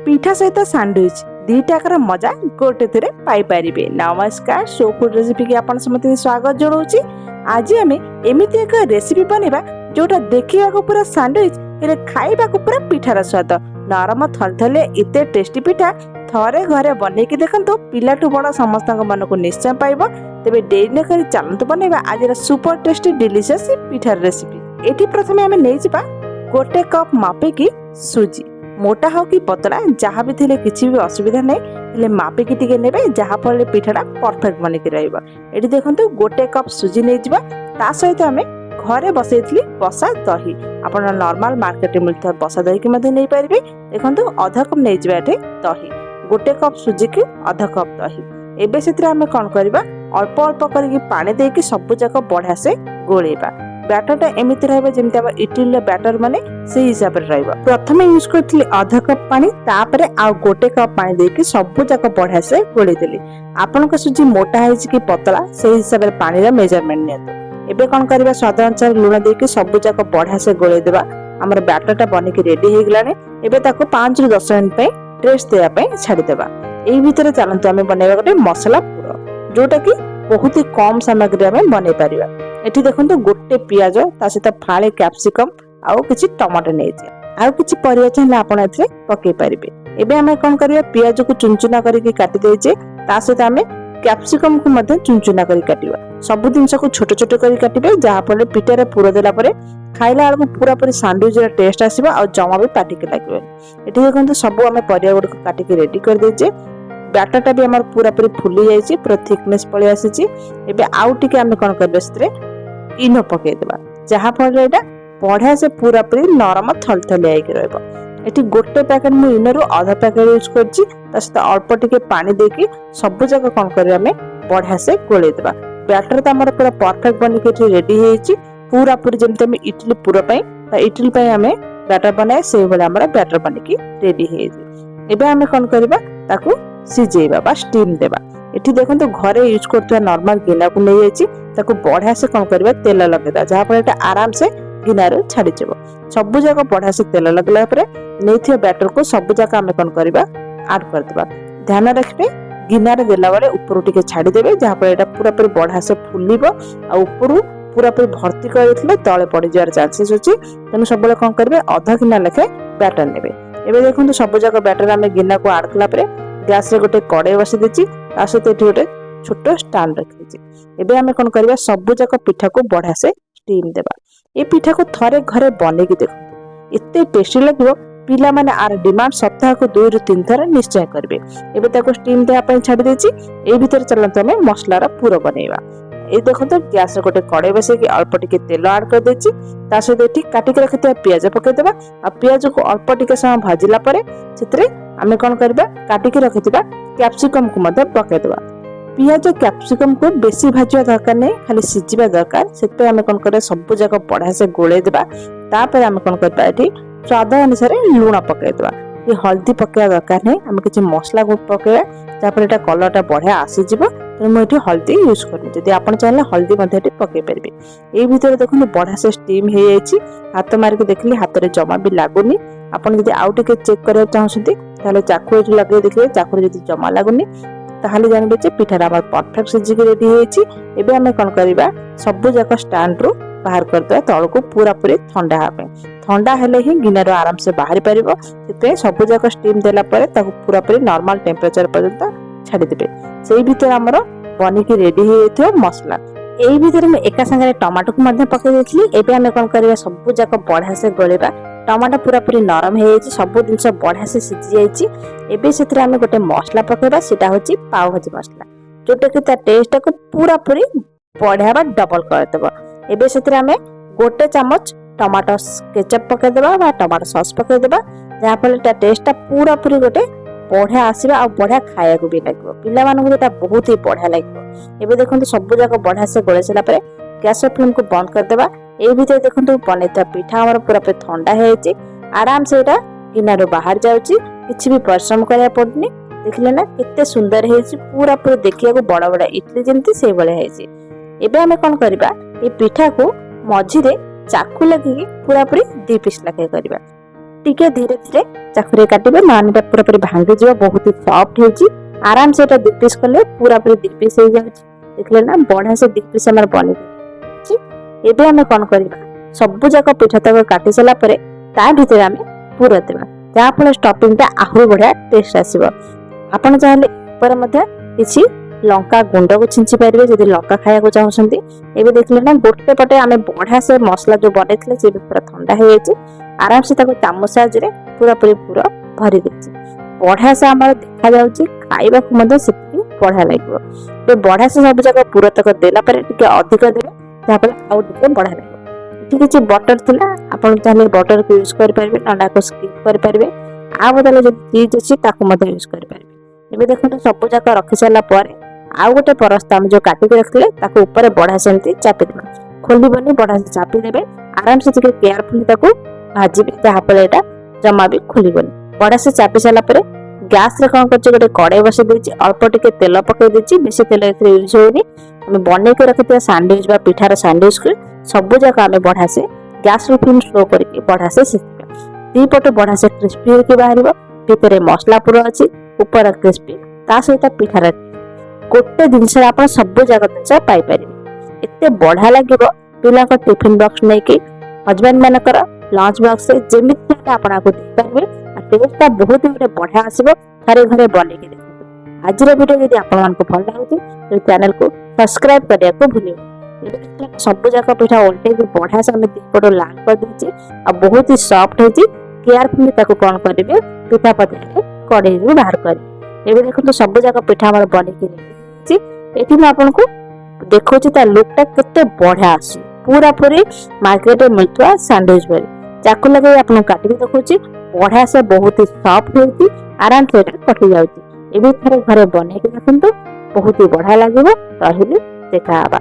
ପିଠା ସହିତ ସାଣ୍ଡୱିଚ ଦୁଇଟାକର ମଜା ଗୋଟେ ଥରେ ପାଇପାରିବେ। ନମସ୍କାର, ସୋ ଫୁଡ ରେସିପି କି ଆପଣ ସମସ୍ତଙ୍କୁ ସ୍ୱାଗତ ଜଣାଉଛି। ଆଜି ଆମେ ଏମିତି ଏକ ରେସିପି ବନେଇବା ଯୋଉଟା ଦେଖିବାକୁ ପୁରା ସାଣ୍ଡୱିଚ ହେଲେ ଖାଇବାକୁ ପୁରା ପିଠାର ସ୍ୱାଦ। ନରମ ଥଲଥଲେ ଏତେ ଟେଷ୍ଟି ପିଠା ଥରେ ଘରେ ବନେଇକି ଦେଖନ୍ତୁ, ପିଲାଠୁ ବଡ଼ ସମସ୍ତଙ୍କ ମନକୁ ନିଶ୍ଚୟ ପାଇବ। ତେବେ ଡେରି ନ କରି ଚାଲନ୍ତୁ ବନେଇବା ଆଜିର ସୁପର ଟେଷ୍ଟି ଡିଲିସିୟସ୍ ପିଠାର ରେସିପି। ଏଠି ପ୍ରଥମେ ଆମେ ନେଇଯିବା ଗୋଟେ କପ୍ ମାପିକି ସୁଜି। मोटा हो कि पतला जहाँ भी थे किसी भी असुविधा नहीं, हेले मापिकी टिके नेबे जहाँ फल पिठाटा परफेक्ट बनिकी रहिबो। एठी देखंतु गोटे कप सुजी नै जिबा, ता सहित आमे घरे बसैतली बसा दही। आपण नॉर्मल मार्केट मिलता बसा दही कि मध्ये नै परिबे। देखंतु आधा कप नै जिबा एठी दही, गोटे कप सुजी की आधा कप दही। एबे सेतरा आमे कोन करबा, अल्प अल्प करके पानी देके सब जाक बढ़िया से गोलेबा। बैटरटा एमिति रहबे जेमति हम इडली बैटर माने से हिसाब रे रहबो। प्रथमे यूज करथली आधा कप पानी, तापरे आ गोटे कप पानी देके सब जाक बढ़िया से गोली देली। आपन को सुजी मोटा है कि पतला से हिसाब रे पानी रा मेजरमेंट नियतो। एबे कोन करबा, स्वाद अनुसार लूण देके सब जाक बढ़िया से गोली देबा। हमर बैटरटा बनि के रेडी हे गलाने। एबे ताको 5 रु 10 मिनिट पे रेस्ट देया पे छाडी देबा। एई भीतर चलंतु हमें बनेबा गोटे मसाला पूरा, जोटा कि बहुत ही कम सामग्री हमें बनै परिबा। एठी देखंतु गोटे पियाज, ता सहित फाळे कैप्सिकम आउ किछि टमाटो नै छै, आउ किछि परिया चाहले आपण एथरे पकै परिबे। एबे हमें कोन करिया, पियाज को चुनचुना करके काटि देइ छै, ता सहित हमें कैप्सिकम को मध्ये चुनचुना करी काटिबा। सब जिंस को छोट छोट करी काटिबे, जहा फल पिठारे पूरा देला परे खाइला आलको पूरा पूरी सैंडविच रा टेस्ट आसीबा आ जमा भी पाटी के लागबे। एठी देखंतु सब हमें परिया गुड को काटि के रेडी कर देइ छै। बैटरटा भी हमर पूरा पूरी फुली जाई छै, पूरा थिकनेस पळि आसी छै। एबे आउ टिके हमें कोन करबे, सेतरे इनो पके देबा, जहा फल एटा बढ़िया से पूरा पूरी नरम थलथले आइके रहबो। एठी गोटे पैकेट मु इनरु आधा पैकेट यूज करछि, ता सहित अल्प टिके पानी देके सब जगह कोन करिया हमें बढ़िया से गोले देबा। बैटर त हमर पूरा परफेक्ट बनि के रेडी हे छि, पूरा पूरी जेमते हम इडली पूरा पई ता इडली पई हमें बैटर बनाए से भले हमर बैटर बनि के रेडी हे छि। एबे हमें कोन करबा, ताकू सिजेबा बा स्टीम देबा। एठी देखंतु घरे यूज करथुवा नॉर्मल गिना को नै जायछि, ताकू बढ़िया से कोन करबा, तेल लगेदा, जहा पर एटा आराम से गिनारो छाडी जेबो। सब जगह बढ़िया से तेल लगला परे नेथियो बैटर को सब जगह हमें कोन करबा, ऐड कर देबा। ध्यान रखबे गिनारे देला बेले ऊपर टिके छाडी देबे, जहा पर एटा पूरा पूरी बढ़िया से फुलिबो आ ऊपर पूरा पूरी भर्ती कर देथिले तळे पड़ी जार चांसेस अछि। तने सब बेले कोन करबे, आधा गिना लेखे बैटर नेबे। एबे देखंतु सब जगह बैटर हमें गिना को ऐड कला परे गैस रे गोटे कड़ाई बसी देछि, ता सहित एठी गोटे छोटो स्टैंड रखि छि। एबे हमें कोन करबा, सब जगह पिठा को बढ़िया से स्टीम देबा। ए पिठा को थरे घरे बने के देखो, एते टेस्टी लागबो। पिला माने आर डिमांड सप्ताह को 2 रु 3 थर निश्चय करबे। एबे ताको स्टीम देया पय छाडी देछि। ए भीतर चलंत हमें मसला रा पूरा बनेबा। ए देखो तो गैस रे गोटे कड़ाई बसे के अल्प टिके तेल ऐड कर देछि, ता सहित एठी काटी के रखिते पियाज पके देबा। आ पियाज को अल्प टिके समय भाजिला परे सेतरे हमें कोन करबा, काटी के रखितिबा कैप्सिकम को मध्य पके देबा। पियाज कैप्सिकम को बेसी भाजिया दरकार नहीं, खाली सिजिबा दरकार। सेते हमें कोन करे, सब जगह बढ़िया से गोले देबा। तापर हमें कोन करबा, एठी स्वाद अनुसार लूण पके देबा। ये हल्दी पकेया दरकार नहीं, हमें किछि मसला को पकेया, तापर एटा कलरटा बढ़िया आसी जिवो। तो मैं एठी हल्दी यूज करनी, जदि आपण चाहले हल्दी मध्ये एठी पके परबे। ए भीतर देखो बढ़िया से स्टीम हे जायछि, हाथ मार के देखली हाथ रे जमा भी लागुनी। आपण जदि आउ टिके चेक करिया चाहछथि, ताले चाकू एठी लगे देखले, चाकू जदि जमा लागुनी ताहले जानबे जे पिठारा हमर परफेक्ट सिझी के रेडी हेछि। एबे हमें कोन करबा, सब जगह स्टैंड रो बाहर कर दे, तळ को पूरा पूरी ठंडा हाबे। ठंडा हेले ही गिनारो आराम से बाहर परिबो। सेते सब जगह स्टीम देला परे ताको पूरा पूरी नॉर्मल टेंपरेचर पर्यंत छाडी देबे। सेही भीतर हमर बनी के रेडी हे जेतो मसला। एई भीतर में एका संगे टमाटो को मध्ये पके देथली। एबे हमें कोन करबा, सब जगह बढ़िया से गलेबा। टमाटो पूरा पूरी नरम हे जायछि, सब जिंस बढ़िया से सिझी जायछि। एबे सेतरे हमें गोटे मसला पकेबा, सेटा होछि पाव भाजी मसला, जोटा कि ता टेस्ट को पूरा पूरी बढ़िया बा डबल कर देबो। एबे सेतरे हमें गोटे चम्मच टमाटो केचप पके देबा बा टमाटो सॉस पके देबा, जहा फल ता टेस्ट पूरा पूरी गोटे बढ़िया आसीबा आ बढ़िया खाया को भी लागबो। पिला मानन को एटा बहुत ही बढ़िया लागबो। एबे देखंतु सब जगह बढ़िया से गोलेसला परे गैस फ्लेम को बंद कर देबा। ए भीतर देखंतु बनेता पिठा हमर पूरा पे ठंडा हे जायछि, आराम से एटा गिनारो बाहर जाउछि, किछि भी परिश्रम करया पड़नी। देखले ना केते सुंदर हे छि, पूरा पूरा देखिया को बड़ा बड़ा इडली जेंति से बळे हे छि। एबे हमें कोन करबा, ए पिठा को मझी रे चाकू लगी पूरा पूरी 2 पीस लगे करबा। टिके धीरे धीरे चाकुरे काटिबे नानीटा पूरा पूरी भांगी जीव बहुत ही सॉफ्ट होची आराम से एटा 2 पीस कले पूरा पूरी 2 पीस हो जाउची देखले ना बढ़िया से 2 पीस हमर बनि छी एबे हमें कोन करबा सब जाक पिठा तक काटि सला परे ता भीतर हमें पूरा देबा जा फल स्टफिंगटा आहुर बढ़िया टेस्ट आसीबो आपण चाहले ऊपर मध्ये किछि लंका गुंड को छिंची पारिबे जदि लंका खाया को चाहउसंती एबे देखले ना गोटे पटे हमें बढ़िया से मसला जो बनेथिले से पूरा ठंडा हो जायछि आराम से ताको चामच साहाय्य पूरा पूरा भरी देछि बढ़िया से हमर देखा जाउछि खाइबा को मध्ये सेति बढ़िया लागबो बे बढ़िया से सब जगह पूरा तक देला परे टिके अधिक देबे तापर आउ टिके बढ़िया लागबो ठीक अछि बटर थिला आपण चाहले बटर को यूज कर पारिबे अंडा को स्किप कर पारिबे आ बदले जे चीज अछि ताको मध्ये यूज कर पारिबे एबे देखंत सब जगह रखि साला परे आउ गोटे परस्त हम जो काटी के रखले ताको ऊपर बढ़ा सेमती चापी देबा खोलिबनी बढ़ा से चापी देबे आराम से टिके केयरफुली ताको भाजीबे जहा पर एटा जमा भी खोलिबनी बढ़ा से चापी साला परे गैस रे कोन करछ गोटे कड़ाई बसे देछि अल्प टिके तेल पके देछि बेसी तेल एथरे यूज होनी हम बने के रखते सैंडविच बा पिठार सैंडविच को सब जगह हमें बढ़ा से गैस रो फ्लेम स्लो करके बढ़ा से सेकबा दी पटे बढ़ा से क्रिस्पी होके बाहरिबो भीतर मसला पूरा अछि ऊपर क्रिस्पी ता सहित पिठार गोटे जिनस आप सब जगह जिनस पाई परिबे एते बढ़िया लागिबो पिला को टिफिन बॉक्स नै कि हस्बैंड मानकर लंच बॉक्स से जेमिति आपन को दे परिबे टेस्ट बहुत ही बढ़िया आसीबो थारे घरे बने के देखो आज रो वीडियो यदि आपन को भल लागुची तो चैनल को सब्सक्राइब करिया को भूलियो सब जगह पिठा उल्टे के बढ़िया से हमें दीपटो लाल कर देछि आ बहुत ही सॉफ्ट होछि केयरफुली ताको कोन करिवे पिठा पते कड़ाई रे बाहर करी एबे देखो तो सब जगह पिठा हमर बने के एठी मैं आपन को देखौछि ता लुकटा केते बढ़िया आसी पूरा पूरी मार्केट में मिलतवा सैंडविच भरी चाकू लगे आपन काटी के देखौछि बढ़िया से बहुत ही सॉफ्ट होती आराम से कटि जाउछि एबे थरे घरे बने के देखंतु बहुत ही बढ़िया लागिबो रहिले देखा आबा।